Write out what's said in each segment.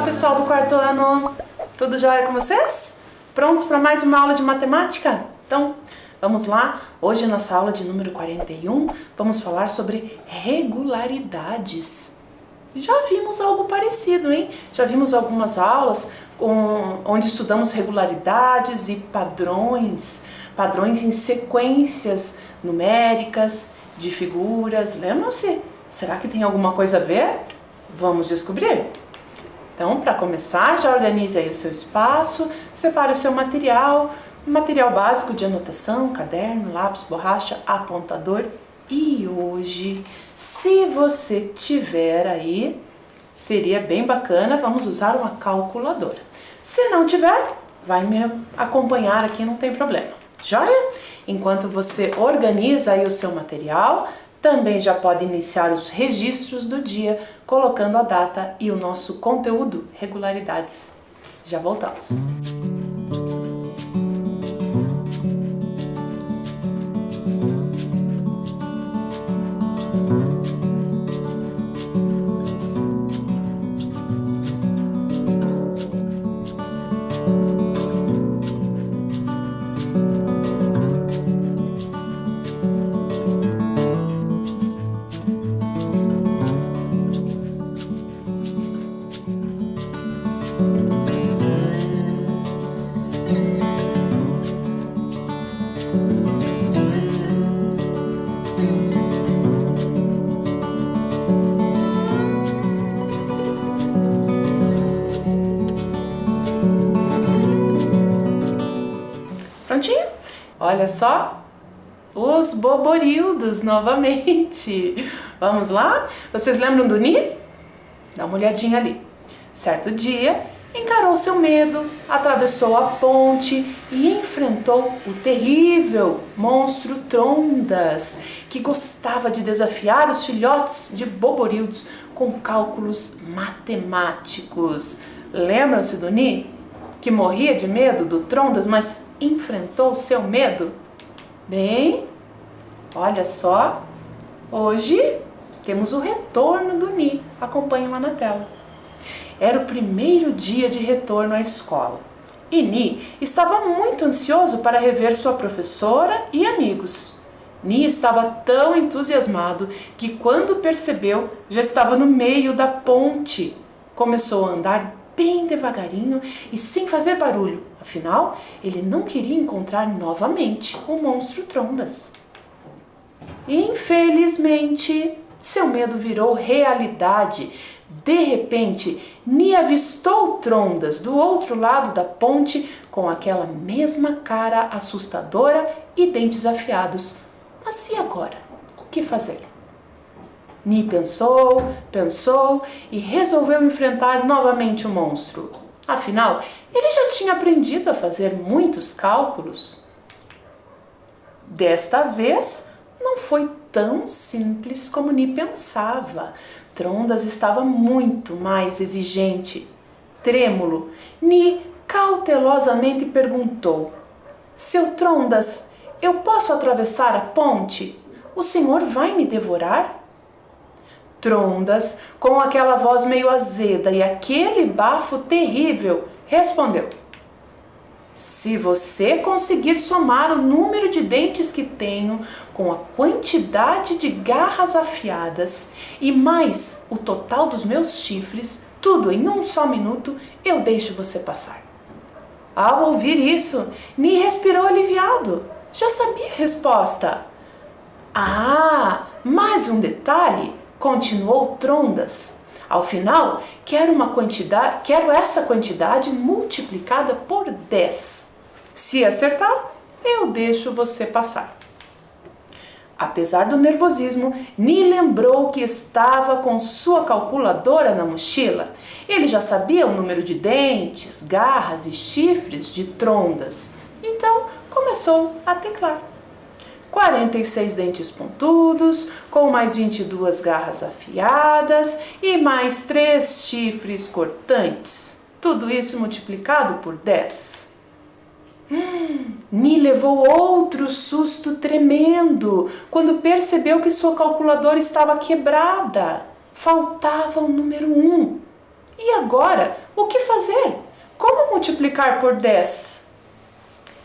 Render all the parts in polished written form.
pessoal do quarto ano, tudo jóia com vocês? Prontos para mais uma aula de matemática? Então, vamos lá. Hoje, nossa aula de número 41, vamos falar sobre regularidades. Já vimos algo parecido, hein? Já vimos algumas aulas onde estudamos regularidades e padrões em sequências numéricas, de figuras. Lembram-se? Será que tem alguma coisa a ver? Vamos descobrir? Então, para começar, já organize aí o seu espaço, separe o seu material básico de anotação, caderno, lápis, borracha, apontador. E hoje, se você tiver aí, seria bem bacana, vamos usar uma calculadora. Se não tiver, vai me acompanhar aqui, não tem problema. Joia? Enquanto você organiza aí o seu material, também já pode iniciar os registros do dia, colocando a data e o nosso conteúdo, regularidades. Já voltamos. Prontinho? Olha só, os boborildos novamente. Vamos lá? Vocês lembram do Ni? Dá uma olhadinha ali. Certo dia, encarou seu medo, atravessou a ponte e enfrentou o terrível monstro Trondas, que gostava de desafiar os filhotes de boborildos com cálculos matemáticos. Lembram-se do Ni? Que morria de medo do Trondas, mas enfrentou seu medo? Bem, olha só, hoje temos o retorno do Ni. Acompanhe lá na tela. Era o primeiro dia de retorno à escola e Ni estava muito ansioso para rever sua professora e amigos. Ni estava tão entusiasmado que, quando percebeu, já estava no meio da ponte. Começou a andar bem devagarinho e sem fazer barulho. Afinal, ele não queria encontrar novamente o monstro Trondas. Infelizmente, seu medo virou realidade. De repente, Ni avistou Trondas do outro lado da ponte com aquela mesma cara assustadora e dentes afiados. Mas e agora? O que fazer? Ni pensou e resolveu enfrentar novamente o monstro. Afinal, ele já tinha aprendido a fazer muitos cálculos. Desta vez, não foi tão simples como Ni pensava. Trondas estava muito mais exigente. Trêmulo, Ni cautelosamente perguntou: "Seu Trondas, eu posso atravessar a ponte? O senhor vai me devorar?" Trondas, com aquela voz meio azeda e aquele bafo terrível, respondeu: "Se você conseguir somar o número de dentes que tenho com a quantidade de garras afiadas e mais o total dos meus chifres, tudo em um só minuto, eu deixo você passar." Ao ouvir isso, Ni respirou aliviado. Já sabia a resposta. "Ah, mais um detalhe", continuou Trondas. "Ao final, quero essa quantidade multiplicada por 10. Se acertar, eu deixo você passar." Apesar do nervosismo, Ni lembrou que estava com sua calculadora na mochila. Ele já sabia o número de dentes, garras e chifres de Trondas. Então, começou a teclar. 46 dentes pontudos, com mais 22 garras afiadas e mais 3 chifres cortantes. Tudo isso multiplicado por 10. Ni levou outro susto tremendo quando percebeu que sua calculadora estava quebrada. Faltava o número 1. E agora, o que fazer? Como multiplicar por 10?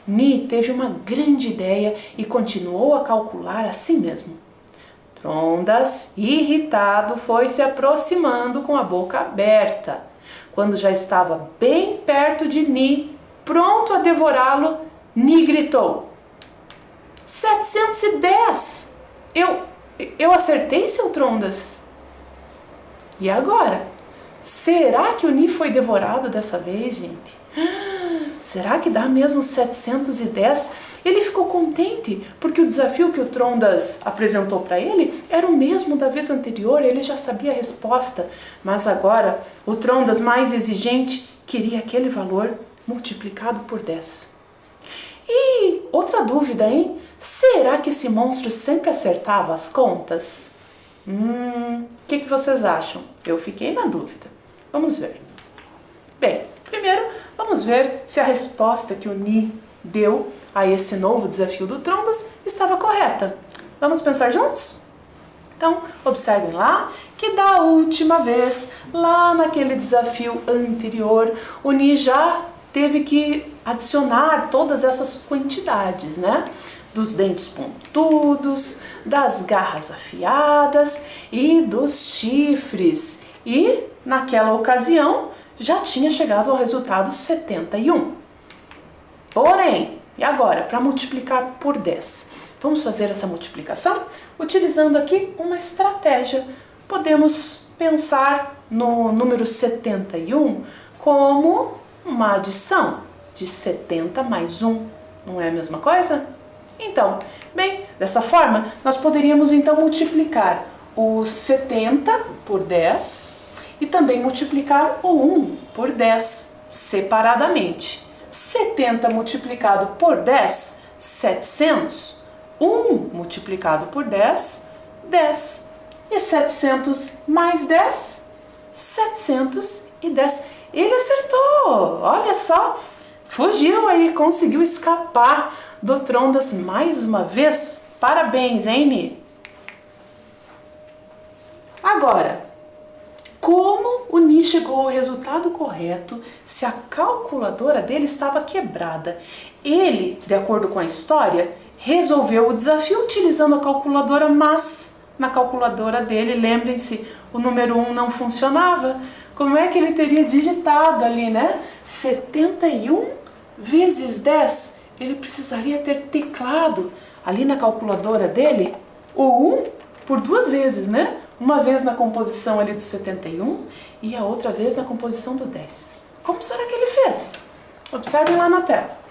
Ni teve uma grande ideia e continuou a calcular assim mesmo. Trondas, irritado, foi se aproximando com a boca aberta. Quando já estava bem perto de Ni, pronto a devorá-lo, Ni gritou: 710! Eu acertei, seu Trondas? E agora? Será que o Ni foi devorado dessa vez, gente? Será que dá mesmo 710? Ele ficou contente porque o desafio que o Trondas apresentou para ele era o mesmo da vez anterior, ele já sabia a resposta. Mas agora o Trondas, mais exigente, queria aquele valor multiplicado por 10. E outra dúvida, hein? Será que esse monstro sempre acertava as contas? O que vocês acham? Eu fiquei na dúvida. Vamos ver. Bem, primeiro vamos ver se a resposta que o Ni deu a esse novo desafio do Trondas estava correta. Vamos pensar juntos? Então, observem lá que da última vez, lá naquele desafio anterior, o Ni já teve que adicionar todas essas quantidades, né? Dos dentes pontudos, das garras afiadas e dos chifres. E, naquela ocasião, já tinha chegado ao resultado 71. Porém, e agora, para multiplicar por 10? Vamos fazer essa multiplicação utilizando aqui uma estratégia. Podemos pensar no número 71 como uma adição de 70 mais 1. Não é a mesma coisa? Então, bem, dessa forma, nós poderíamos então multiplicar o 70 por 10 e também multiplicar o 1 por 10 separadamente. 70 multiplicado por 10, 700. 1 multiplicado por 10, 10. E 700 mais 10, 710. Ele acertou! Olha só! Fugiu aí, conseguiu escapar do Trondas mais uma vez. Parabéns, hein, Ni? Agora, como o Ni chegou ao resultado correto se a calculadora dele estava quebrada? Ele, de acordo com a história, resolveu o desafio utilizando a calculadora, mas na calculadora dele, lembrem-se, o número 1 não funcionava. Como é que ele teria digitado ali, né? 71 vezes 10. Ele precisaria ter teclado ali na calculadora dele o 1 por 2 vezes, né? Uma vez na composição ali do 71 e a outra vez na composição do 10. Como será que ele fez? Observem lá na tela.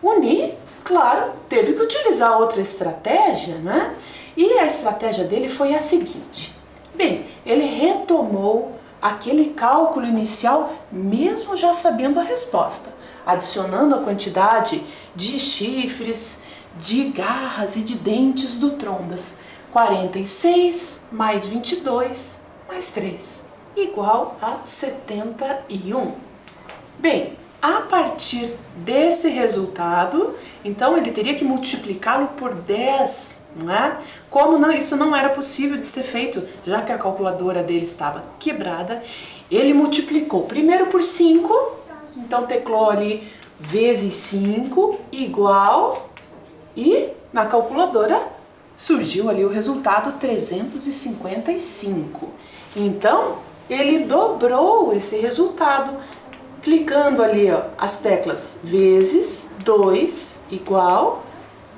O Ni, claro, teve que utilizar outra estratégia, né? E a estratégia dele foi a seguinte. Bem, ele retomou aquele cálculo inicial mesmo já sabendo a resposta, adicionando a quantidade de chifres, de garras e de dentes do Trondas. 46 mais 22 mais 3, igual a 71. Bem, a partir desse resultado, então ele teria que multiplicá-lo por 10, não é? Como isso não era possível de ser feito, já que a calculadora dele estava quebrada, ele multiplicou primeiro por 5, então teclou ali vezes 5 igual, e na calculadora surgiu ali o resultado 355. Então, ele dobrou esse resultado, clicando ali as teclas vezes 2 igual,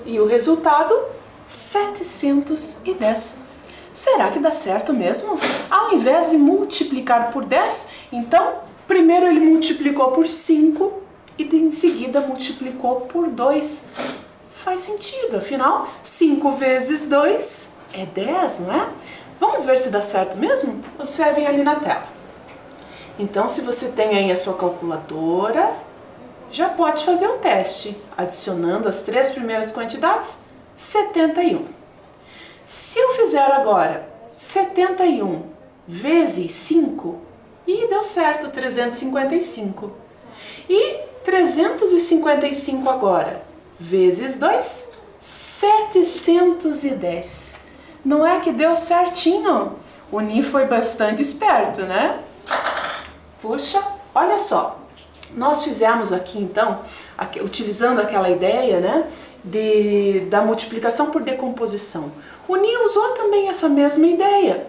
e o resultado 710. Será que dá certo mesmo? Ao invés de multiplicar por 10, então, primeiro ele multiplicou por 5 e em seguida multiplicou por 2. Faz sentido, afinal, 5 vezes 2 é 10, não é? Vamos ver se dá certo mesmo? Observem ali na tela. Então, se você tem aí a sua calculadora, já pode fazer um teste, adicionando as 3 primeiras quantidades, 71. Se eu fizer agora 71 vezes 5, e deu certo, 355. E 355 agora, vezes 2, 710. Não é que deu certinho? O Ni foi bastante esperto, né? Puxa, olha só. Nós fizemos aqui, então, utilizando aquela ideia, né, da multiplicação por decomposição. O Ni usou também essa mesma ideia.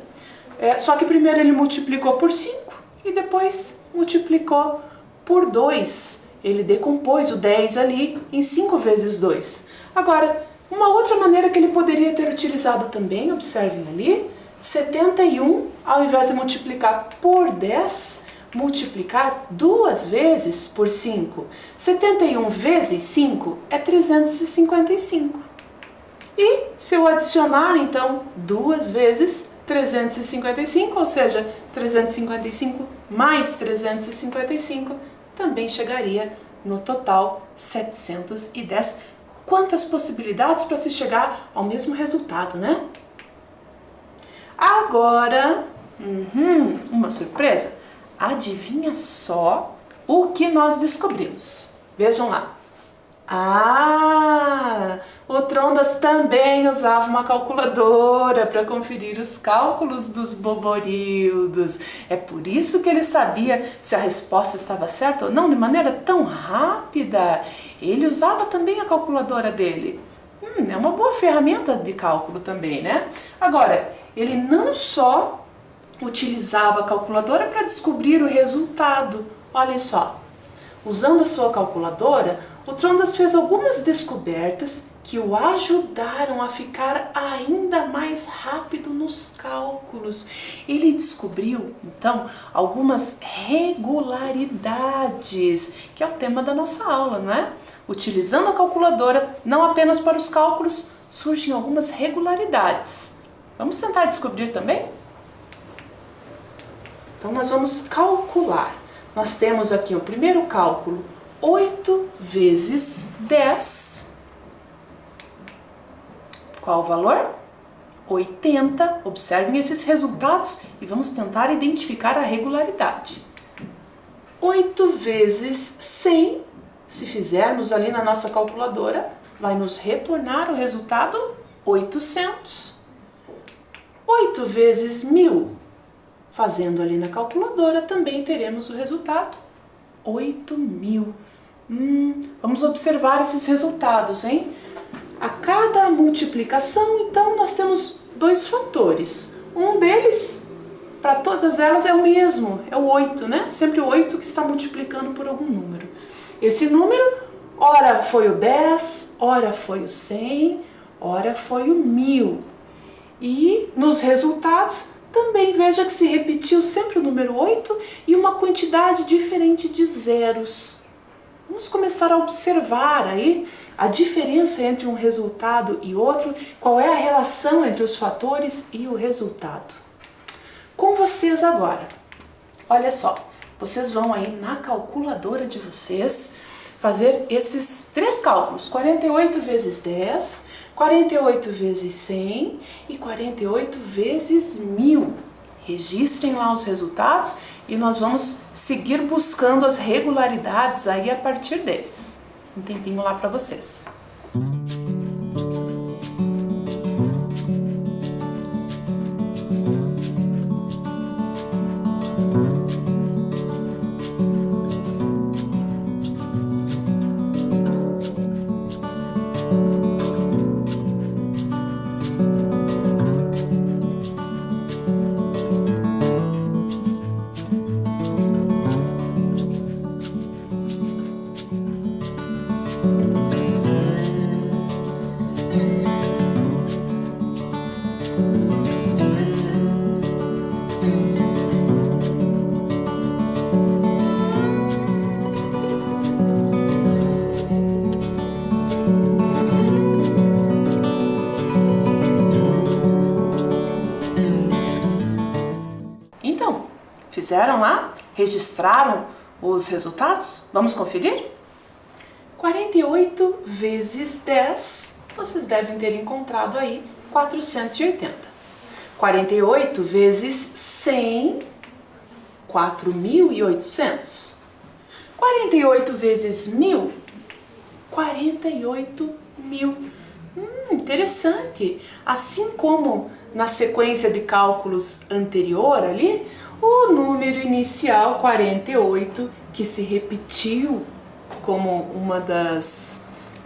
Só que primeiro ele multiplicou por 5 e depois multiplicou por 2. Ele decompôs o 10 ali em 5 vezes 2. Agora, uma outra maneira que ele poderia ter utilizado também, observem ali, 71, ao invés de multiplicar por 10, multiplicar 2 vezes por 5. 71 vezes 5 é 355. E se eu adicionar, então, 2 vezes 355, ou seja, 355 mais 355, também chegaria no total 710. Quantas possibilidades para se chegar ao mesmo resultado, né? Agora, uma surpresa. Adivinha só o que nós descobrimos. Vejam lá. O Trondas também usava uma calculadora para conferir os cálculos dos boborildos. É por isso que ele sabia se a resposta estava certa ou não de maneira tão rápida. Ele usava também a calculadora dele. É uma boa ferramenta de cálculo também, né? Agora, ele não só utilizava a calculadora para descobrir o resultado. Olhem só. Usando a sua calculadora, o Trondas fez algumas descobertas que o ajudaram a ficar ainda mais rápido nos cálculos. Ele descobriu, então, algumas regularidades, que é o tema da nossa aula, não é? Utilizando a calculadora, não apenas para os cálculos, surgem algumas regularidades. Vamos tentar descobrir também? Então, nós vamos calcular. Nós temos aqui o primeiro cálculo, 8 vezes 10. Qual o valor? 80. Observem esses resultados e vamos tentar identificar a regularidade. 8 vezes 100, se fizermos ali na nossa calculadora, vai nos retornar o resultado 800. 8 vezes 1000. Fazendo ali na calculadora, também teremos o resultado 8.000. Vamos observar esses resultados, hein? A cada multiplicação, então, nós temos 2 fatores. Um deles, para todas elas, é o mesmo, é o 8, né? Sempre o 8 que está multiplicando por algum número. Esse número, ora foi o 10, ora foi o 100, ora foi o 1000. E nos resultados, também veja que se repetiu sempre o número 8 e uma quantidade diferente de zeros. Vamos começar a observar aí a diferença entre um resultado e outro, qual é a relação entre os fatores e o resultado. Com vocês agora, olha só, vocês vão aí na calculadora de vocês fazer esses 3 cálculos, 48 vezes 10, 48 vezes 100 e 48 vezes 1000. Registrem lá os resultados e nós vamos seguir buscando as regularidades aí a partir deles. Um tempinho lá para vocês. Fizeram lá? Registraram os resultados? Vamos conferir? 48 vezes 10, vocês devem ter encontrado aí 480. 48 vezes 100, 4.800. 48 vezes 1000, 48.000. Interessante. Assim como na sequência de cálculos anterior ali, o número inicial 48, que se repetiu como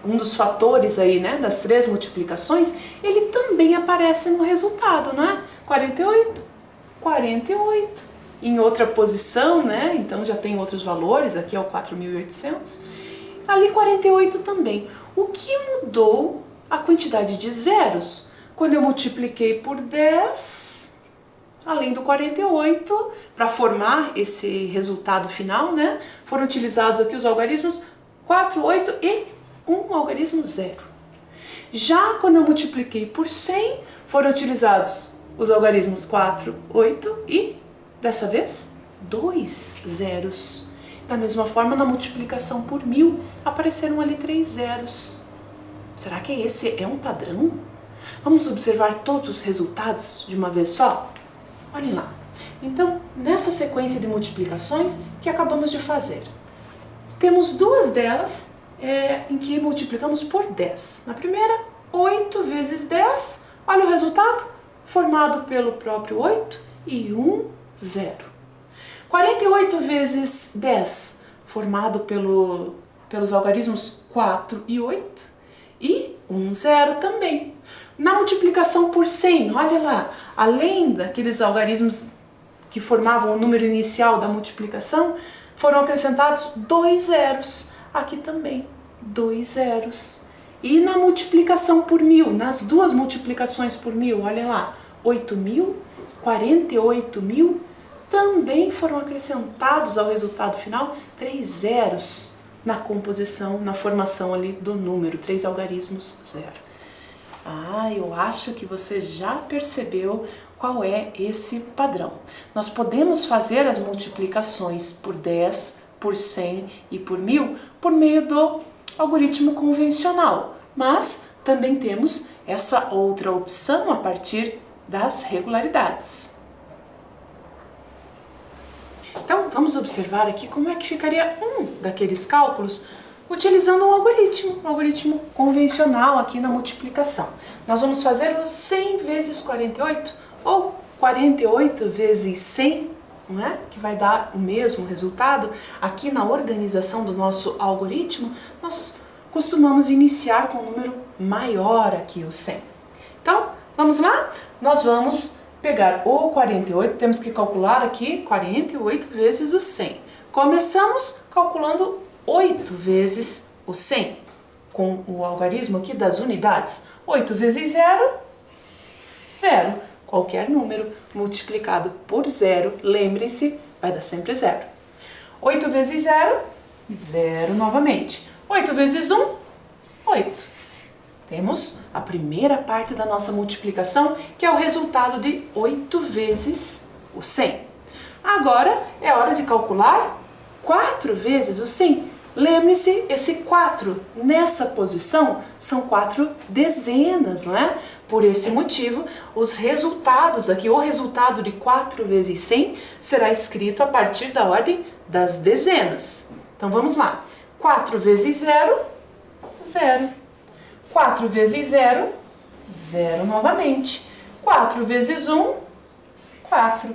um dos fatores aí, né, das 3 multiplicações, ele também aparece no resultado, não é? 48, 48. Em outra posição, né? Então já tem outros valores, aqui é o 4.800. Ali 48 também. O que mudou a quantidade de zeros? Quando eu multipliquei por 10, além do 48, para formar esse resultado final, né? Foram utilizados aqui os algarismos 4, 8 e um algarismo 0. Já quando eu multipliquei por 100, foram utilizados os algarismos 4, 8 e, dessa vez, 2 zeros. Da mesma forma, na multiplicação por 1000, apareceram ali 3 zeros. Será que esse é um padrão? Vamos observar todos os resultados de uma vez só? Olhem lá. Então, nessa sequência de multiplicações que acabamos de fazer, temos 2 delas em que multiplicamos por 10. Na primeira, 8 vezes 10, olha o resultado, formado pelo próprio 8 e 1 zero. 48 vezes 10, formado pelos algarismos 4 e 8 e 1 zero também. Na multiplicação por 100, olha lá, além daqueles algarismos que formavam o número inicial da multiplicação, foram acrescentados 2 zeros. Aqui também, 2 zeros. E na multiplicação por 1000, nas 2 multiplicações por 1000, olhem lá, 8.000, 48.000, também foram acrescentados ao resultado final 3 zeros na composição, na formação ali do número, 3 algarismos 0. Eu acho que você já percebeu qual é esse padrão. Nós podemos fazer as multiplicações por 10, por 100 e por 1000 por meio do algoritmo convencional, mas também temos essa outra opção a partir das regularidades. Então, vamos observar aqui como é que ficaria um daqueles cálculos utilizando um algoritmo convencional aqui na multiplicação. Nós vamos fazer o 100 vezes 48 ou 48 vezes 100, não é? Que vai dar o mesmo resultado. Aqui na organização do nosso algoritmo, nós costumamos iniciar com um número maior aqui, o 100. Então, vamos lá? Nós vamos pegar o 48, temos que calcular aqui 48 vezes o 100. Começamos calculando 8 vezes o 100, com o algarismo aqui das unidades. 8 vezes 0, 0. Qualquer número multiplicado por 0, lembrem-se, vai dar sempre 0. 8 vezes 0, 0 novamente. 8 vezes 1, 8. Temos a primeira parte da nossa multiplicação, que é o resultado de 8 vezes o 100. Agora é hora de calcular 4 vezes o 100. Lembre-se, esse 4 nessa posição são 4 dezenas, não é? Por esse motivo, os resultados aqui, o resultado de 4 vezes 100 será escrito a partir da ordem das dezenas. Então vamos lá. 4 vezes 0, 0. 4 vezes 0, 0 novamente. 4 vezes 1, 4.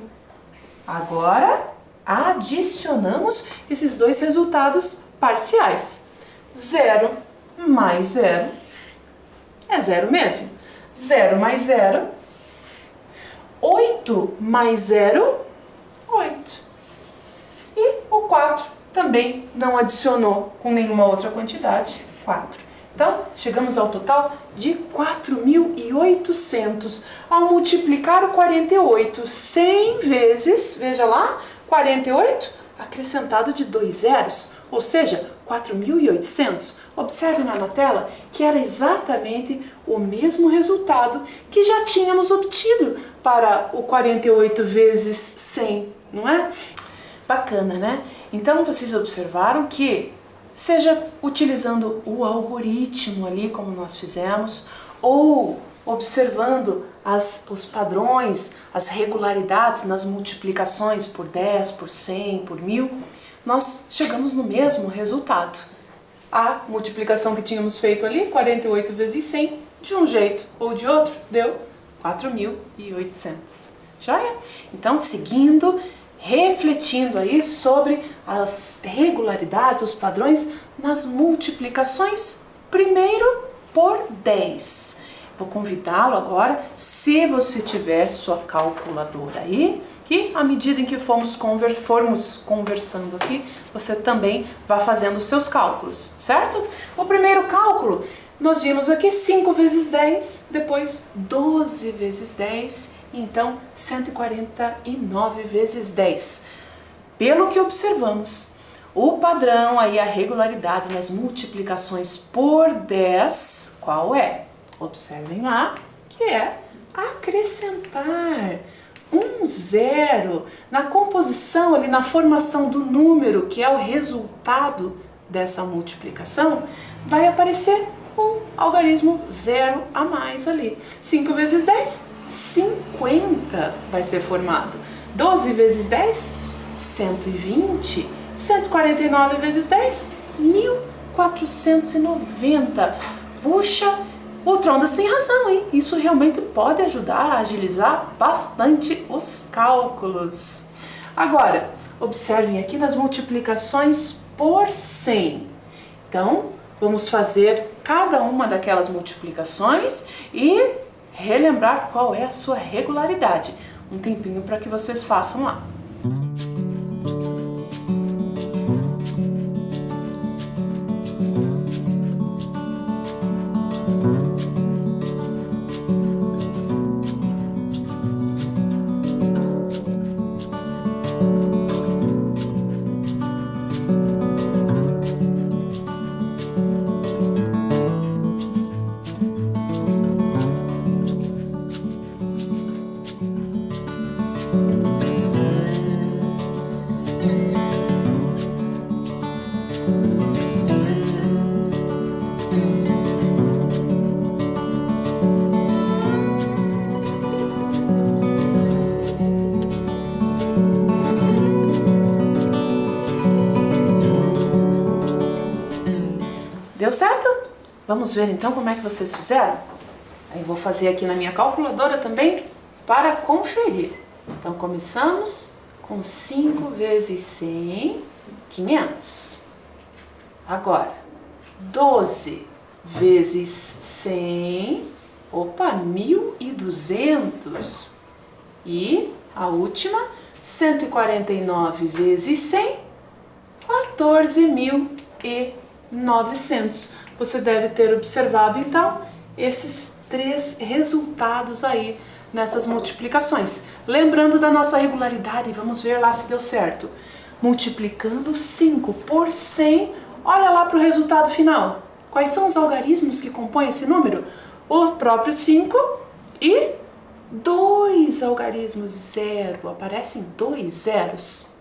Agora, adicionamos esses dois resultados parciais. 0 mais 0 é 0 mesmo. 0 mais 0, 8 mais 0, 8. E o 4 também não adicionou com nenhuma outra quantidade, 4. Então, chegamos ao total de 4.800. Ao multiplicar o 48 100 vezes, veja lá, 48 acrescentado de 2 zeros, ou seja, 4.800. Observe lá na tela que era exatamente o mesmo resultado que já tínhamos obtido para o 48 vezes 100, não é? Bacana, né? Então, vocês observaram que seja utilizando o algoritmo ali, como nós fizemos, ou observando os padrões, as regularidades nas multiplicações por 10, por 100, por 1000, nós chegamos no mesmo resultado. A multiplicação que tínhamos feito ali, 48 vezes 100, de um jeito ou de outro, deu 4.800. Joia? Então, seguindo, refletindo aí sobre as regularidades, os padrões nas multiplicações, primeiro por 10. Vou convidá-lo agora, se você tiver sua calculadora aí, que à medida em que formos conversando aqui, você também vai fazendo os seus cálculos, certo? O primeiro cálculo, nós vimos aqui 5 vezes 10, depois 12 vezes 10, e então 149 vezes 10. Pelo que observamos, o padrão aí, a regularidade nas multiplicações por 10, qual é? Observem lá, que é acrescentar um zero na composição, ali na formação do número, que é o resultado dessa multiplicação, vai aparecer um algarismo zero a mais ali. 5 vezes 10, 50 vai ser formado. 12 vezes 10, 120. 149 vezes 10, 1490. Puxa, o Trondas tem razão, hein? Isso realmente pode ajudar a agilizar bastante os cálculos. Agora, observem aqui nas multiplicações por 100. Então, vamos fazer cada uma daquelas multiplicações e relembrar qual é a sua regularidade. Um tempinho para que vocês façam lá. Deu certo? Vamos ver então como é que vocês fizeram? Aí vou fazer aqui na minha calculadora também para conferir. Então começamos com 5 vezes 100, 500. Agora, 12 vezes 100, opa, 1.200. E a última, 149 vezes 100, 14.900. Você deve ter observado, então, esses 3 resultados aí nessas multiplicações. Lembrando da nossa regularidade, vamos ver lá se deu certo. Multiplicando 5 por 100, olha lá para o resultado final. Quais são os algarismos que compõem esse número? O próprio 5 e 2 algarismos, 0. Aparecem 2 zeros.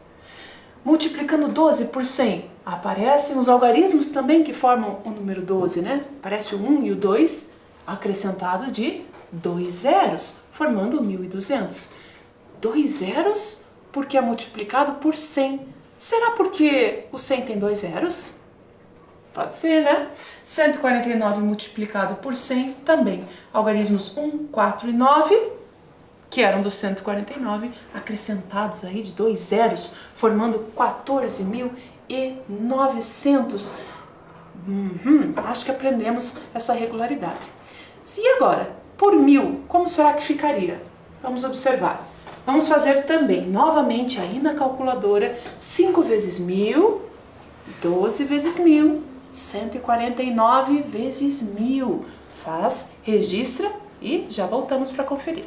Multiplicando 12 por 100, aparecem os algarismos também que formam o número 12, né? Aparece o 1 e o 2 acrescentado de 2 zeros, formando 1.200. 2 zeros porque é multiplicado por 100. Será porque o 100 tem 2 zeros? Pode ser, né? 149 multiplicado por 100 também. Algarismos 1, 4 e 9, que eram dos 149, acrescentados aí de 2 zeros, formando 14.900. Acho que aprendemos essa regularidade. E agora, por 1.000, como será que ficaria? Vamos observar. Vamos fazer também, novamente, aí na calculadora, 5 vezes 1.000, 12 vezes 1.000, 149 vezes 1.000. Faz, registra e já voltamos para conferir.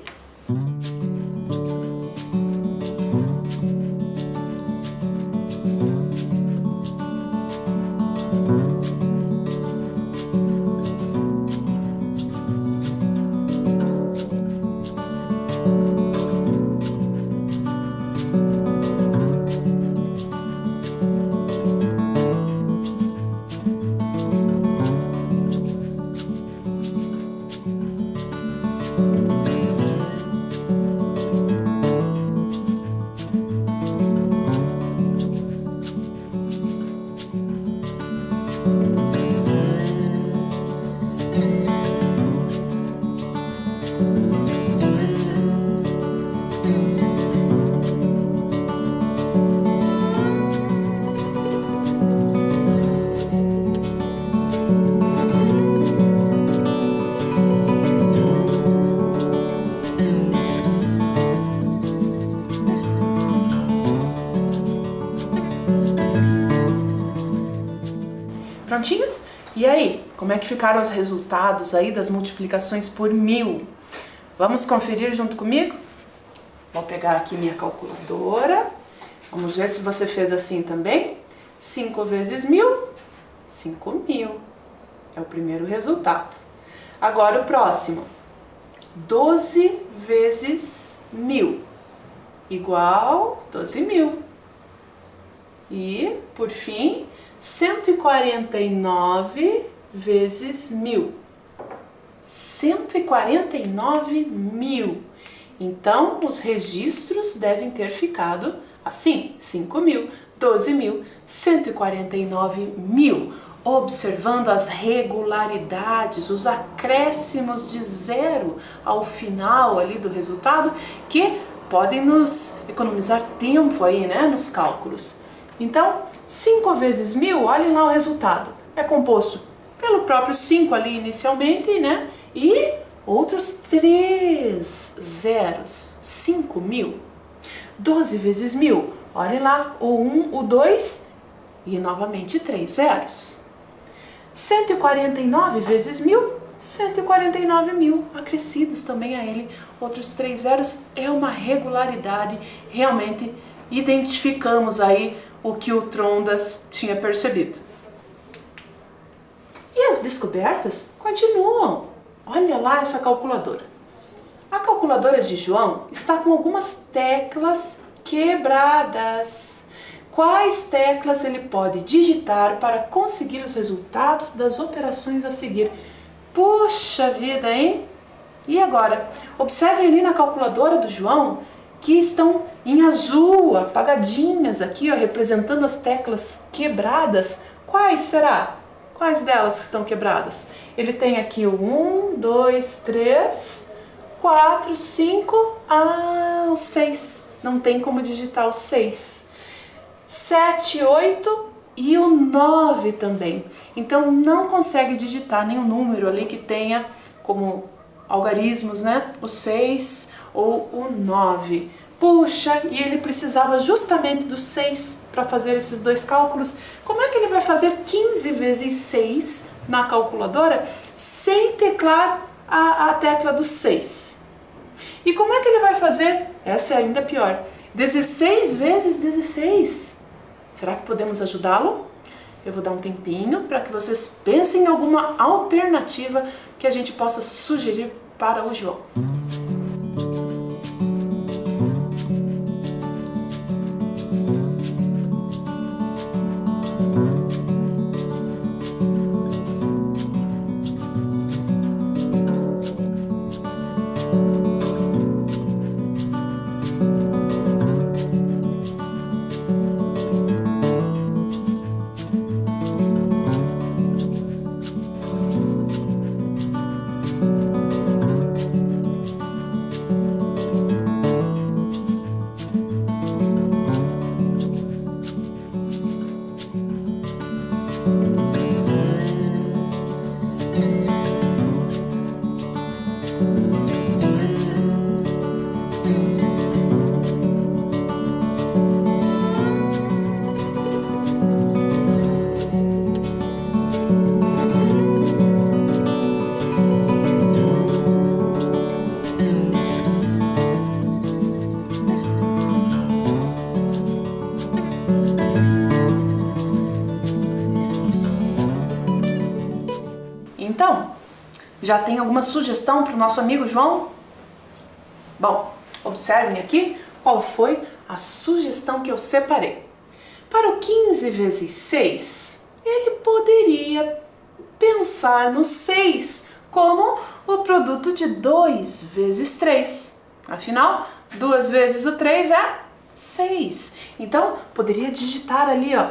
Prontinhos? E aí, como é que ficaram os resultados aí das multiplicações por 1000? Vamos conferir junto comigo? Vou pegar aqui minha calculadora. Vamos ver se você fez assim também. 5 vezes 1000, 5.000. É o primeiro resultado. Agora o próximo. 12 vezes 1000 igual 12.000. E, por fim, 149 vezes 1000. 149.000. Então, os registros devem ter ficado assim: 5.000, 12.000, 149.000. Observando as regularidades, os acréscimos de zero ao final ali do resultado, que podem nos economizar tempo aí, né, nos cálculos. Então, 5 vezes 1000, olhem lá o resultado. É composto pelo próprio 5 ali inicialmente, né? E outros 3 zeros, 5.000. 12 vezes 1000, olhem lá, o 1, o 2 e novamente 3 zeros. 149 vezes 1000, 149.000, acrescidos também a ele, outros 3 zeros. É uma regularidade, realmente identificamos aí o que o Trondas tinha percebido. E as descobertas continuam. Olha lá essa calculadora. A calculadora de João está com algumas teclas quebradas. Quais teclas ele pode digitar para conseguir os resultados das operações a seguir? Puxa vida, hein? E agora? Observem ali na calculadora do João que estão em azul, apagadinhas aqui, ó, representando as teclas quebradas. Quais será? Quais delas que estão quebradas? Ele tem aqui o 1, 2, 3, 4, 5, o 6. Não tem como digitar o 6. 7, 8 e o 9 também. Então não consegue digitar nenhum número ali que tenha como algarismos, né? O 6 ou o 9. Puxa, e ele precisava justamente do 6 para fazer esses dois cálculos. Como é que ele vai fazer 15 vezes 6 na calculadora sem teclar a tecla do 6? E como é que ele vai fazer, essa é ainda pior, 16 vezes 16? Será que podemos ajudá-lo? Eu vou dar um tempinho para que vocês pensem em alguma alternativa que a gente possa sugerir para o João. Então, já tem alguma sugestão para o nosso amigo João? Bom, observem aqui qual foi a sugestão que eu separei. Para o 15 vezes 6, ele poderia pensar no 6 como o produto de 2 vezes 3. Afinal, 2 vezes o 3 é 6. Então, poderia digitar ali, ó,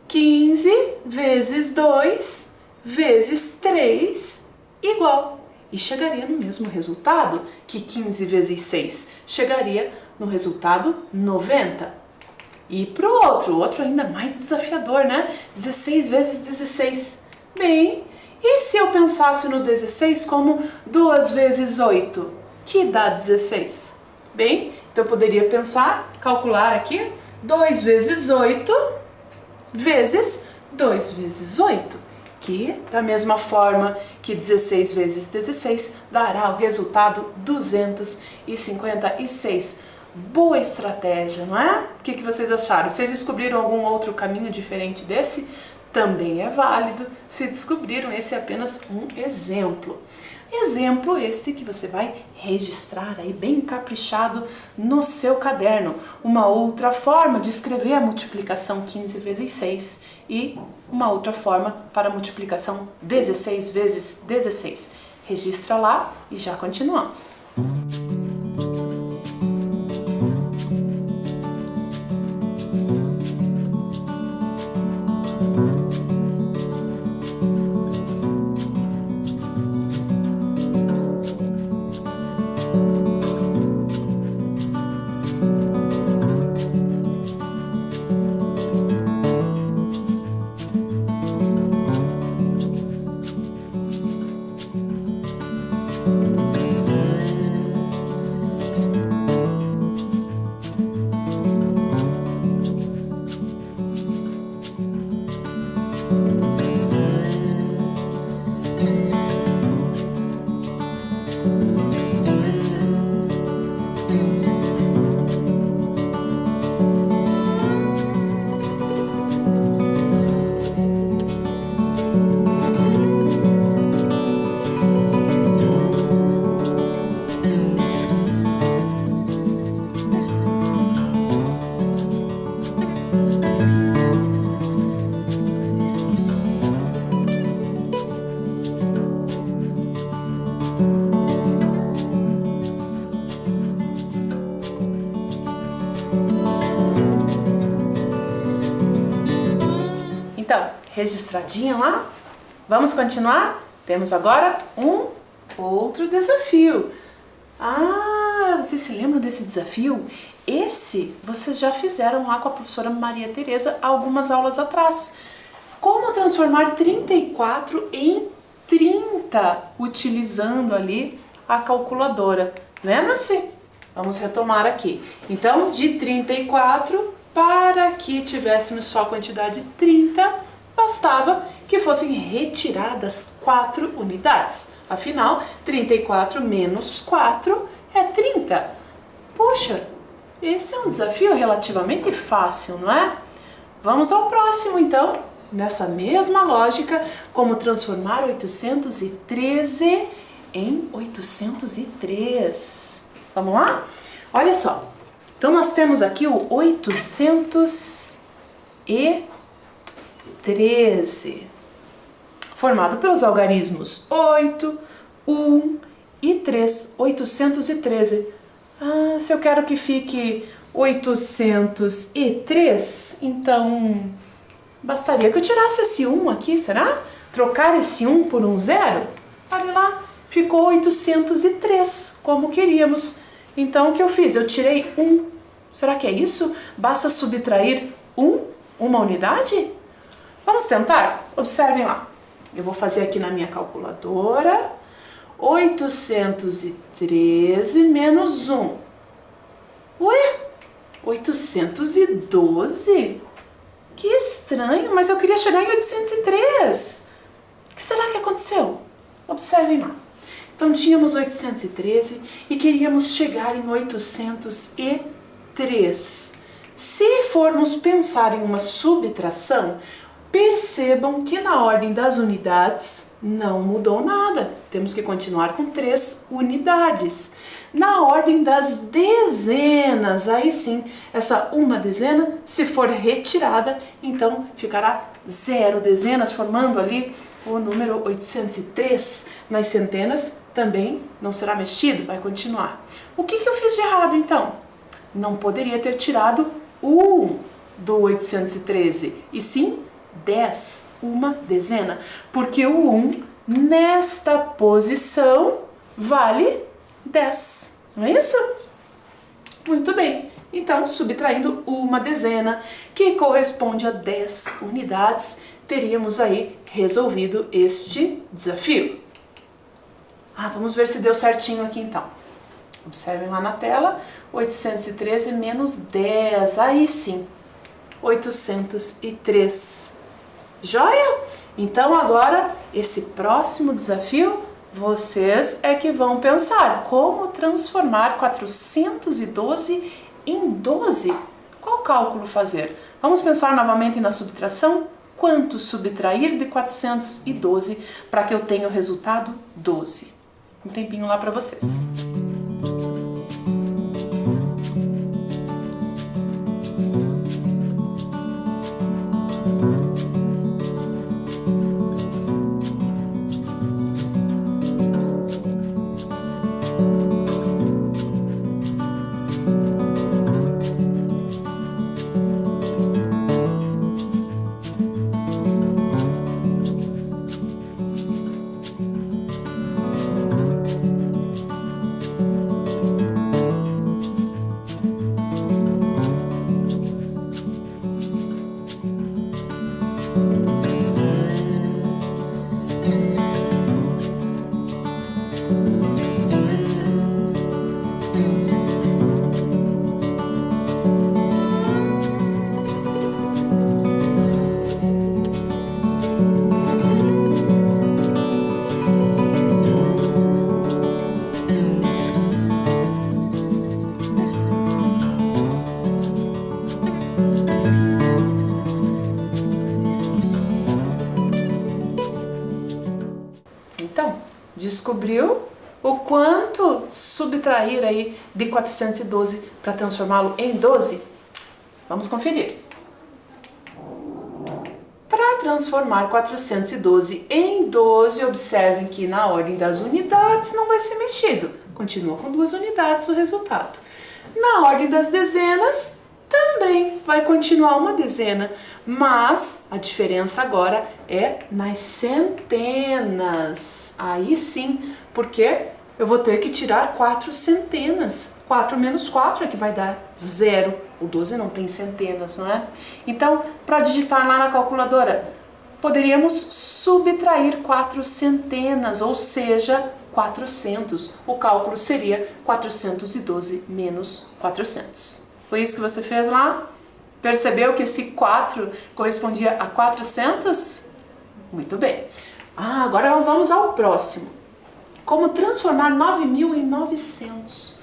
15 vezes 2 vezes 3 igual. e chegaria no mesmo resultado que 15 vezes 6. Chegaria no resultado 90. E para o outro ainda mais desafiador, né? 16 vezes 16. Bem, e se eu pensasse no 16 como 2 vezes 8, que dá 16? Bem, então eu poderia pensar, calcular aqui, 2 vezes 8 vezes 2 vezes 8, que da mesma forma que 16 vezes 16 dará o resultado 256. Boa estratégia, não é? O que vocês acharam? Vocês descobriram algum outro caminho diferente desse? Também é válido. Se descobriram, esse é apenas um exemplo. Exemplo este que você vai registrar aí bem caprichado no seu caderno. Uma outra forma de escrever a multiplicação 15 vezes 6 e uma outra forma para a multiplicação 16 vezes 16. Registra lá e já continuamos. Então, registradinha lá? Vamos continuar? Temos agora um outro desafio. Ah, vocês se lembram desse desafio? Esse vocês já fizeram lá com a professora Maria Tereza algumas aulas atrás. Como transformar 34 em 30 utilizando ali a calculadora. Lembra-se? Vamos retomar aqui. Então, de 34, para que tivéssemos só a quantidade 30, bastava que fossem retiradas 4 unidades. Afinal, 34 menos 4 é 30. Puxa, esse é um desafio relativamente fácil, não é? Vamos ao próximo, então. Nessa mesma lógica, como transformar 813 em 803. Vamos lá? Olha só. Então, nós temos aqui o 813, formado pelos algarismos 8, 1 e 3, 813. Ah, se eu quero que fique 803, então bastaria que eu tirasse esse 1 aqui, será? Trocar esse 1 por um 0? Olha lá, ficou 803, como queríamos. Então, o que eu fiz? Eu tirei 1. Será que é isso? Basta subtrair 1, uma unidade? Vamos tentar? Observem lá. Eu vou fazer aqui na minha calculadora. 813 menos 1. Ué? 812? Que estranho, mas eu queria chegar em 803. O que será que aconteceu? Observem lá. Então, tínhamos 813 e queríamos chegar em 803. Se formos pensar em uma subtração, percebam que na ordem das unidades não mudou nada. Temos que continuar com 3 unidades. Na ordem das dezenas, aí sim, essa uma dezena, se for retirada, então ficará 0 dezenas, formando ali o número 803. Nas centenas também não será mexido, vai continuar. O que eu fiz de errado então? Não poderia ter tirado o 1 do 813, e sim 10, uma dezena, porque o 1 nesta posição vale 10, não é isso? Muito bem, então subtraindo uma dezena, que corresponde a 10 unidades, teríamos aí resolvido este desafio. Vamos ver se deu certinho aqui então. Observem lá na tela, 813 menos 10, aí sim, 803. Joia? Então agora, esse próximo desafio, vocês é que vão pensar como transformar 412 em 12. Qual cálculo fazer? Vamos pensar novamente na subtração? Quanto subtrair de 412 para que eu tenha o resultado 12? Um tempinho lá para vocês. Então, descobriu o quanto subtrair aí de 412 para transformá-lo em 12? Vamos conferir. Para transformar 412 em 12, observem que na ordem das unidades não vai ser mexido. Continua com 2 unidades o resultado. Na ordem das dezenas, também vai continuar uma dezena, mas a diferença agora é nas centenas. Aí sim, porque eu vou ter que tirar 4 centenas. 4 menos 4 é que vai dar 0. O 12 não tem centenas, não é? Então, para digitar lá na calculadora, poderíamos subtrair 4 centenas, ou seja, 400. O cálculo seria 412 menos 400. Foi isso que você fez lá? Percebeu que esse 4 correspondia a 400? Muito bem. Agora vamos ao próximo. Como transformar 9.000 em 900?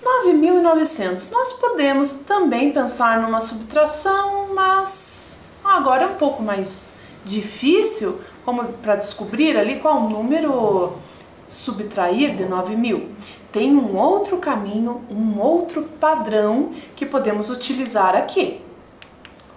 9.900. Nós podemos também pensar numa subtração, mas agora é um pouco mais difícil, como para descobrir ali qual número subtrair de 9.000. Tem um outro caminho, um outro padrão que podemos utilizar aqui.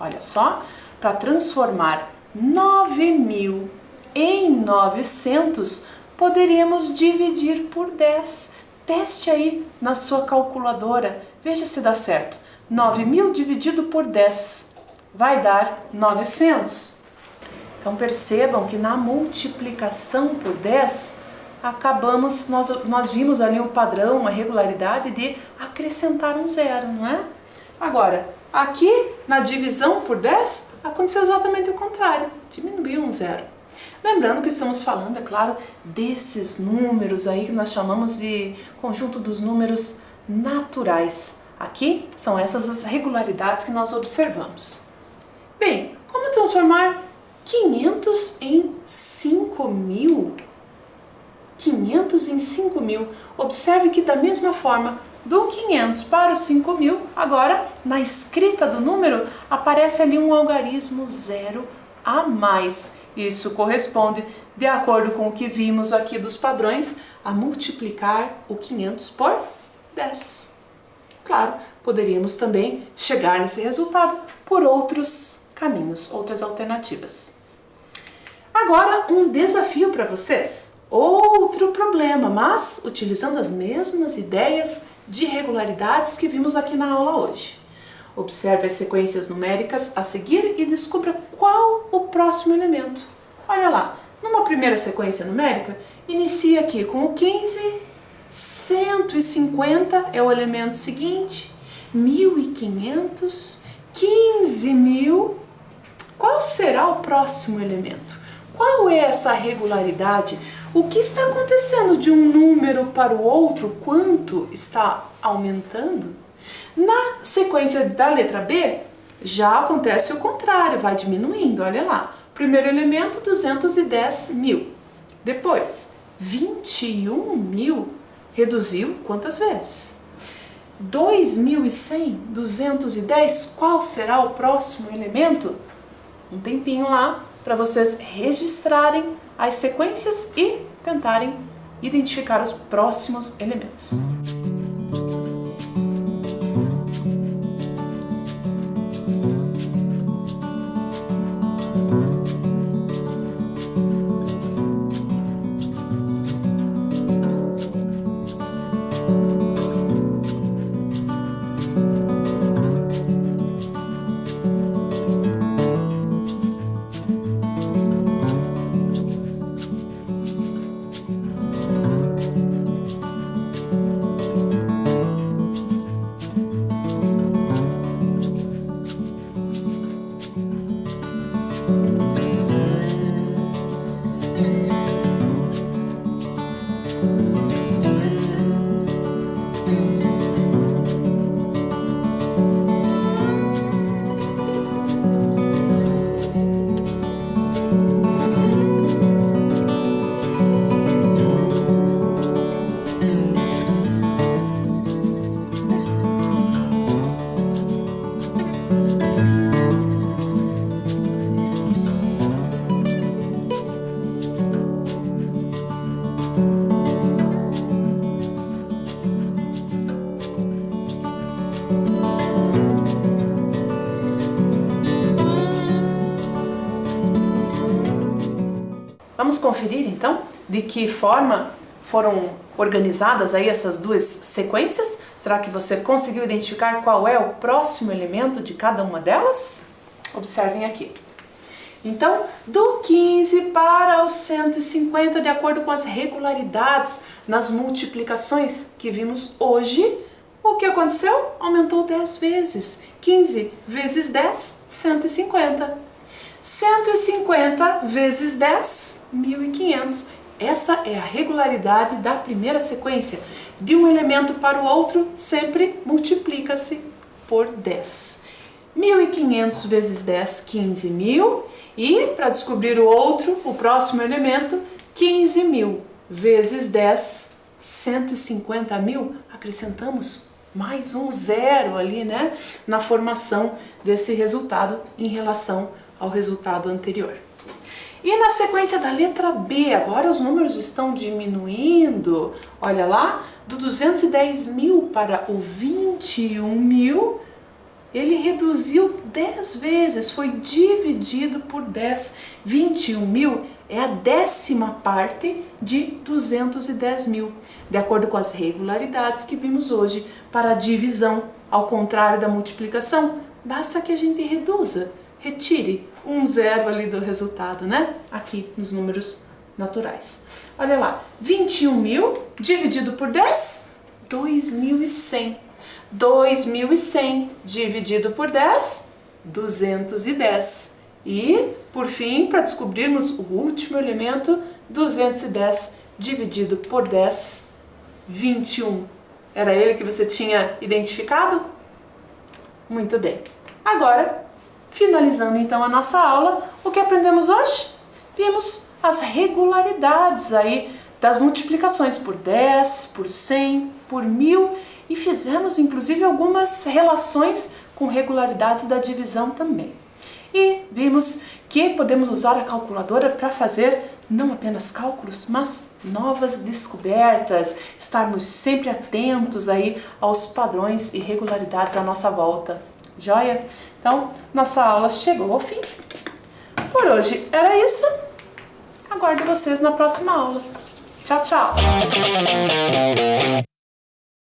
Olha só, para transformar 9.000 em 900, poderíamos dividir por 10. Teste aí na sua calculadora, veja se dá certo. 9.000 dividido por 10 vai dar 900. Então percebam que na multiplicação por 10, nós vimos ali um padrão, uma regularidade de acrescentar um zero, não é? Agora, aqui na divisão por 10, aconteceu exatamente o contrário, diminuiu um zero. Lembrando que estamos falando, é claro, desses números aí que nós chamamos de conjunto dos números naturais. Aqui são essas as regularidades que nós observamos. Bem, como transformar 500 em 5.000? 500 em 5.000. Observe que da mesma forma, do 500 para os 5.000, agora na escrita do número aparece ali um algarismo zero a mais. Isso corresponde, de acordo com o que vimos aqui dos padrões, a multiplicar o 500 por 10. Claro, poderíamos também chegar nesse resultado por outros caminhos, outras alternativas. Agora, um desafio para vocês. Outro problema, mas utilizando as mesmas ideias de regularidades que vimos aqui na aula hoje. Observe as sequências numéricas a seguir e descubra qual o próximo elemento. Olha lá, numa primeira sequência numérica, inicia aqui com o 15, 150 é o elemento seguinte, 1.500, 15.000. Qual será o próximo elemento? Qual é essa regularidade? O que está acontecendo de um número para o outro? Quanto está aumentando? Na sequência da letra B, já acontece o contrário, vai diminuindo, olha lá. Primeiro elemento, 210.000. Depois, 21.000 reduziu quantas vezes? 2.100, 210, qual será o próximo elemento? Um tempinho lá para vocês registrarem as sequências e tentarem identificar os próximos elementos. Vamos conferir então de que forma foram organizadas aí essas duas sequências? Será que você conseguiu identificar qual é o próximo elemento de cada uma delas? Observem aqui. Então, do 15 para os 150, de acordo com as regularidades nas multiplicações que vimos hoje, o que aconteceu? Aumentou 10 vezes. 15 vezes 10, 150. 150 vezes 10, 1.500. Essa é a regularidade da primeira sequência. De um elemento para o outro, sempre multiplica-se por 10. 1.500 vezes 10, 15.000. E, para descobrir o outro, o próximo elemento, 15.000 vezes 10, 150.000. Acrescentamos mais um zero ali, né? Na formação desse resultado em relação ao resultado anterior. E na sequência da letra B, agora os números estão diminuindo. Olha lá, do 210.000 para o 21.000, ele reduziu 10 vezes, foi dividido por 10. 21.000 é a 10ª parte de 210.000, de acordo com as regularidades que vimos hoje para a divisão, ao contrário da multiplicação. Basta que a gente reduza, retire um zero ali do resultado, né? Aqui nos números naturais. Olha lá, 21.000 dividido por 10, 2.100. 2.100 dividido por 10, 210. E, por fim, para descobrirmos o último elemento, 210 dividido por 10, 21. Era ele que você tinha identificado? Muito bem. Agora, finalizando então a nossa aula, o que aprendemos hoje? Vimos as regularidades aí das multiplicações por 10, por 100, por 1.000 e fizemos inclusive algumas relações com regularidades da divisão também. E vimos que podemos usar a calculadora para fazer não apenas cálculos, mas novas descobertas, estarmos sempre atentos aí aos padrões e regularidades à nossa volta. Joia? Então, nossa aula chegou ao fim. Por hoje era isso. Aguardo vocês na próxima aula. Tchau, tchau!